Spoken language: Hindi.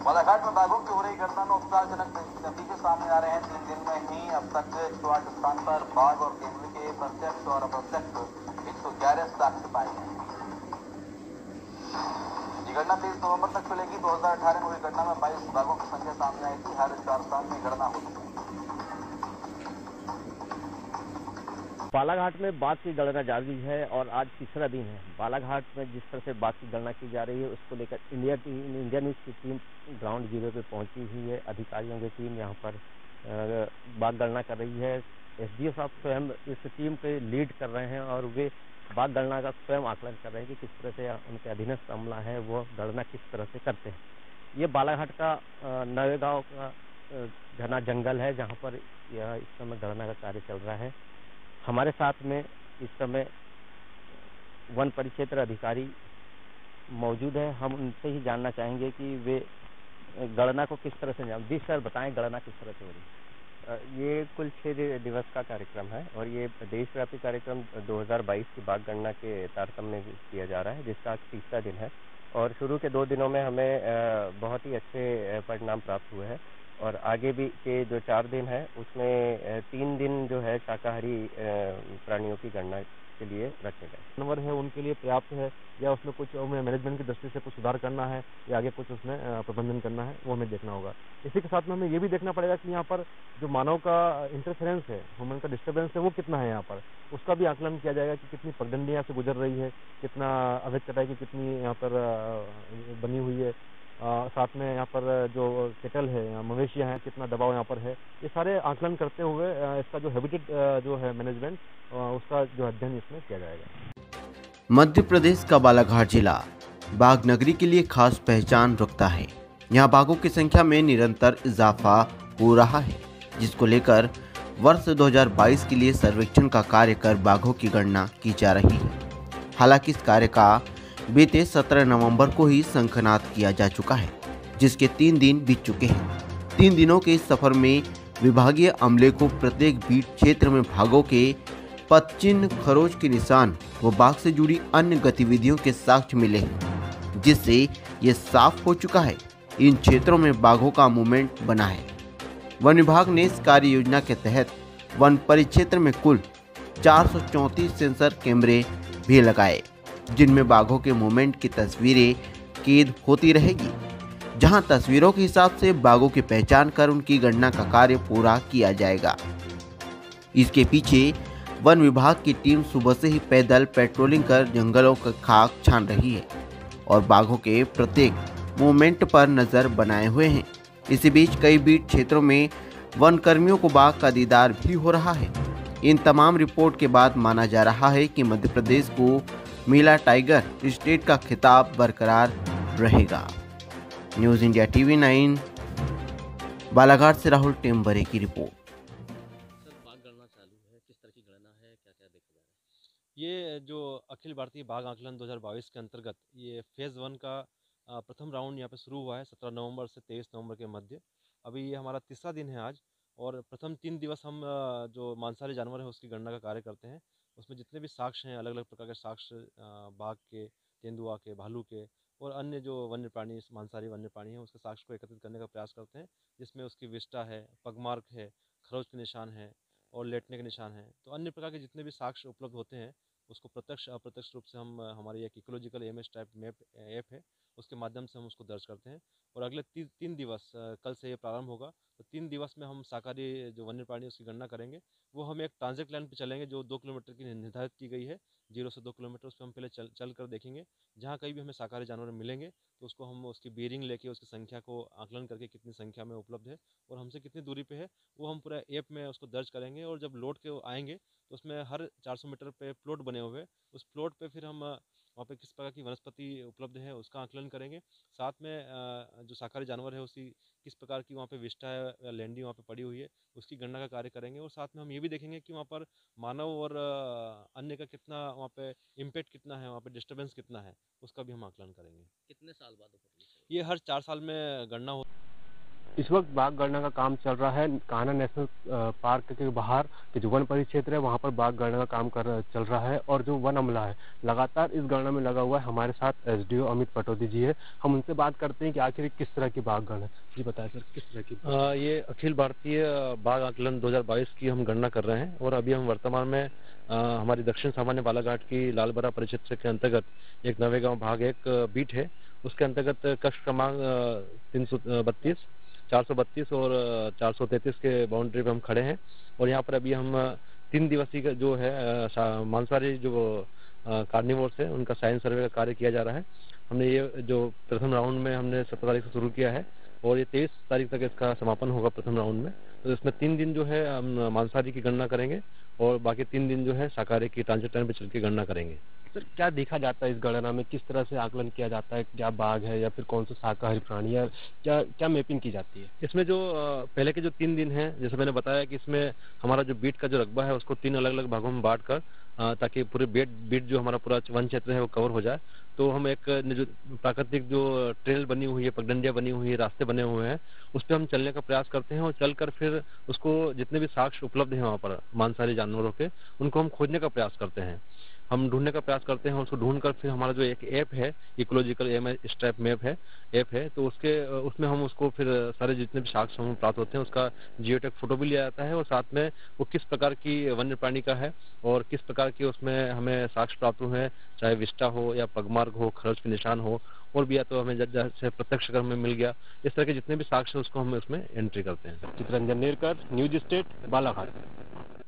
बालाघाट में बाघों की हो रही घटना में उत्साहजनक नतीजे सामने आ रहे हैं। 3 दिन में ही अब तक 108 स्थान पर बाघ और तेंदुए के प्रत्यक्ष और अप्रत्यक्ष 111 साक्ष्य पाए गए। ये घटना 23 नवंबर तक चलेगी। 2018 में हुई घटना में 22 बाघों की संख्या सामने आई थी। हर 4 साल में गणना होती है। बालाघाट में बाघ की गणना जारी है और आज तीसरा दिन है। बालाघाट में जिस तरह से बाघ की गणना की जा रही है उसको लेकर इंडिया न्यूज की टीम ग्राउंड जीरो पे पहुंची हुई है। अधिकारियों की टीम यहां पर बाघ गणना कर रही है। एसडीओ साहब स्वयं इस टीम पे लीड कर रहे हैं और वे बाघ गणना का स्वयं आकलन कर रहे हैं कि किस तरह से उनके अधीनस्थ अमला है वो गणना किस तरह से करते हैं। ये बालाघाट का नवेगांव का घना जंगल है जहाँ पर इस समय गणना का कार्य चल रहा है। हमारे साथ में इस समय वन परिक्षेत्र अधिकारी मौजूद है। हम उनसे ही जानना चाहेंगे कि वे गणना को किस तरह से जी सर बताएं, गणना किस तरह से हो रही है? ये कुल 6 दिवस का कार्यक्रम है और ये देशव्यापी कार्यक्रम 2022 की बाघ गणना के तारतम्य में किया जा रहा है, जिसका आज तीसरा दिन है। और शुरू के 2 दिनों में हमें बहुत ही अच्छे परिणाम प्राप्त हुए हैं और आगे भी के जो 4 दिन है उसमें 3 दिन जो है शाकाहारी प्राणियों की गणना के लिए रखे गए। जानवर है उनके लिए पर्याप्त है या उसमें कुछ मैनेजमेंट की दृष्टि से कुछ सुधार करना है या आगे कुछ उसमें प्रबंधन करना है, वो हमें देखना होगा। इसी के साथ में हमें ये भी देखना पड़ेगा कि यहाँ पर जो मानव का इंटरफेरेंस है, ह्यूमन का डिस्टर्बेंस है, वो कितना है यहाँ पर, उसका भी आकलन किया जाएगा कि कितनी पगडंडी यहाँ से गुजर रही है, कितना अवैध कटाई की कितनी यहाँ पर बनी हुई है, साथ में यहाँ पर जो केटल है, मवेशियाँ हैं, कितना दबाव यहाँ पर है। ये सारे आकलन करते हुए इसका जो हैबिटेट जो है मैनेजमेंट, उसका जो अध्ययन इसमें किया जाएगा। मध्य प्रदेश का बालाघाट जिला बाघ नगरी के लिए खास पहचान रखता है। यहाँ बाघों की संख्या में निरंतर इजाफा हो रहा है, जिसको लेकर वर्ष 2022 के लिए सर्वेक्षण का कार्य कर बाघों की गणना की जा रही है। हालांकि इस कार्य का बीते 17 नवंबर को ही शंखनाद किया जा चुका है, जिसके 3 दिन बीत चुके हैं। 3 दिनों के इस सफर में विभागीय अमले को प्रत्येक बीट क्षेत्र में बाघों के पदचिन्ह, खरोच के निशान व बाघ से जुड़ी अन्य गतिविधियों के साक्ष्य मिले हैं, जिससे ये साफ हो चुका है इन क्षेत्रों में बाघों का मूवमेंट बना है। वन विभाग ने इस कार्य योजना के तहत वन परिक्षेत्र में कुल 434 सेंसर कैमरे भी लगाए, जिनमें बाघों के मूवमेंट की तस्वीरें कैद होती रहेगी, जहां तस्वीरों के हिसाब से बाघों की पहचान कर उनकी गणना का कार्य पूरा किया जाएगा। इसके पीछे वन विभाग की टीम सुबह से ही पैदल पेट्रोलिंग कर जंगलों का खाक छान रही है और बाघों के प्रत्येक मूवमेंट पर नजर बनाए हुए हैं। इसी बीच कई बीट क्षेत्रों में वन कर्मियों को बाघ का दीदार भी हो रहा है। इन तमाम रिपोर्ट के बाद माना जा रहा है कि मध्य प्रदेश को मिला टाइगर स्टेट का खिताब बरकरार रहेगा। न्यूज़ इंडिया टीवी 9 बालाघाट से राहुल टेम्बरे की रिपोर्ट। बाघ गणना चालू है, किस तरह की गणना है, क्या क्या देखा जा रहा है? ये जो अखिल भारतीय बाघ आकलन 2022 के अंतर्गत ये फेज़ 1 का प्रथम राउंड यहाँ पे शुरू हुआ है 17 नवंबर से 23 नवंबर के मध्य। अभी ये हमारा तीसरा दिन है आज और प्रथम 3 दिवस हम जो मांसाहारी जानवर है उसकी गणना का कार्य करते हैं। उसमें जितने भी साक्ष्य हैं, अलग अलग प्रकार के साक्ष्य बाघ के, तेंदुआ के, भालू के और अन्य जो वन्य प्राणी, मांसाहारी वन्य प्राणी हैं, उसके साक्ष्य को एकत्रित करने का प्रयास करते हैं, जिसमें उसकी विष्ठा है, पगमार्क है, खरोच के निशान है और लेटने के निशान हैं। तो अन्य प्रकार के जितने भी साक्ष्य उपलब्ध होते हैं उसको प्रत्यक्ष अप्रत्यक्ष रूप से हम हमारी एक ecological MS type map app है उसके माध्यम से हम उसको दर्ज करते हैं। और अगले 3 दिवस कल से ये प्रारंभ होगा, तो 3 दिवस में हम शाकाहारी जो वन्य प्राणी उसकी गणना करेंगे। वो हम एक ट्रांजिट लाइन पे चलेंगे जो 2 किलोमीटर की निर्धारित की गई है, 0 से 2 किलोमीटर। उस पर हम पहले चल कर देखेंगे। जहाँ कहीं भी हमें शाकाहारी जानवर मिलेंगे तो उसको हम उसकी बेयरिंग लेके उसकी संख्या को आकलन करके कितनी संख्या में उपलब्ध है और हमसे कितनी दूरी पे है वो हम पूरा ऐप में उसको दर्ज करेंगे। और जब लौट के आएंगे तो उसमें हर 400 मीटर पे प्लॉट बने हुए हैं, उस प्लॉट पे फिर हम वहाँ पे किस प्रकार की वनस्पति उपलब्ध है उसका आकलन करेंगे। साथ में जो शाकाहारी जानवर है उसकी किस प्रकार की वहाँ पे विष्ठा है या लैंडी वहाँ पे पड़ी हुई है उसकी गणना का कार्य करेंगे। और साथ में हम ये भी देखेंगे कि वहाँ पर मानव और अन्य का कितना वहाँ पे इम्पैक्ट कितना है, वहाँ पे डिस्टर्बेंस कितना है, उसका भी हम आकलन करेंगे। कितने साल बाद होगी? ये हर 4 साल में गणना हो इस वक्त बाघ गणना का काम चल रहा है कान्हा नेशनल पार्क के बाहर के जो वन परिक्षेत्र है वहाँ पर बाघ गणना का काम चल रहा है। और जो वन अमला है लगातार इस गणना में लगा हुआ है। हमारे साथ एसडीओ अमित पटौदी जी है, हम उनसे बात करते हैं कि आखिर किस तरह की बाघ गणना है। जी बताएं सर, किस तरह की? ये अखिल भारतीय बाघ आकलन 2022 की हम गणना कर रहे हैं और अभी हम वर्तमान में हमारी दक्षिण सामान्य बालाघाट की लालबरा परिक्षेत्र के अंतर्गत एक नवेगांव भाग एक बीट है, उसके अंतर्गत कक्ष क्रमांक 332, 432 और 433 के बाउंड्री पे हम खड़े हैं। और यहाँ पर अभी हम 3 दिवसीय जो है मांसाहारी जो कार्निवोर्स है उनका साइंस सर्वे का कार्य किया जा रहा है। हमने ये जो प्रथम राउंड में हमने 17 तारीख से शुरू किया है और ये 23 तारीख तक इसका समापन होगा प्रथम राउंड में। तो इसमें 3 दिन जो है हम मांसाहारी की गणना करेंगे और बाकी 3 दिन जो है शाकाहारी की ट्रांजिट टाइम पे चल के गणना करेंगे। सर क्या देखा जाता है इस गणना में, किस तरह से आकलन किया जाता है, क्या बाघ है या फिर कौन सा शाकाहारी प्राणी है, क्या क्या मैपिंग की जाती है? इसमें जो पहले के जो 3 दिन हैं, जैसे मैंने बताया कि इसमें हमारा जो बीट का जो रकबा है उसको 3 अलग अलग भागों में बांट कर ताकि पूरे बीट जो हमारा पूरा वन क्षेत्र है वो कवर हो जाए। तो हम एक जो प्राकृतिक जो ट्रेल बनी हुई है, पगडंडियां बनी हुई है, रास्ते बने हुए हैं, उस पर हम चलने का प्रयास करते हैं और चलकर फिर उसको जितने भी साक्ष्य उपलब्ध हैं वहाँ पर मांसाहारी जानवरों के, उनको हम खोजने का प्रयास करते हैं, हम ढूंढने का प्रयास करते हैं। उसको ढूंढकर फिर हमारा जो एक ऐप है, इकोलॉजिकल स्ट्रैप मैप है ऐप है, तो उसमें हम उसको फिर सारे जितने भी साक्ष्य हम प्राप्त होते हैं उसका जियोटैग फोटो भी लिया जाता है और साथ में वो किस प्रकार की वन्य प्राणी का है और किस प्रकार की उसमें हमें साक्ष्य प्राप्त हुए हैं, चाहे विष्टा हो या पगमार्ग हो, खरच के निशान हो और भी, या तो हमें जैसे प्रत्यक्ष कर में मिल गया, इस तरह के जितने भी साक्ष्य उसको हम उसमें एंट्री करते हैं। Chittaranjan Nerkar, news state, Balaghat.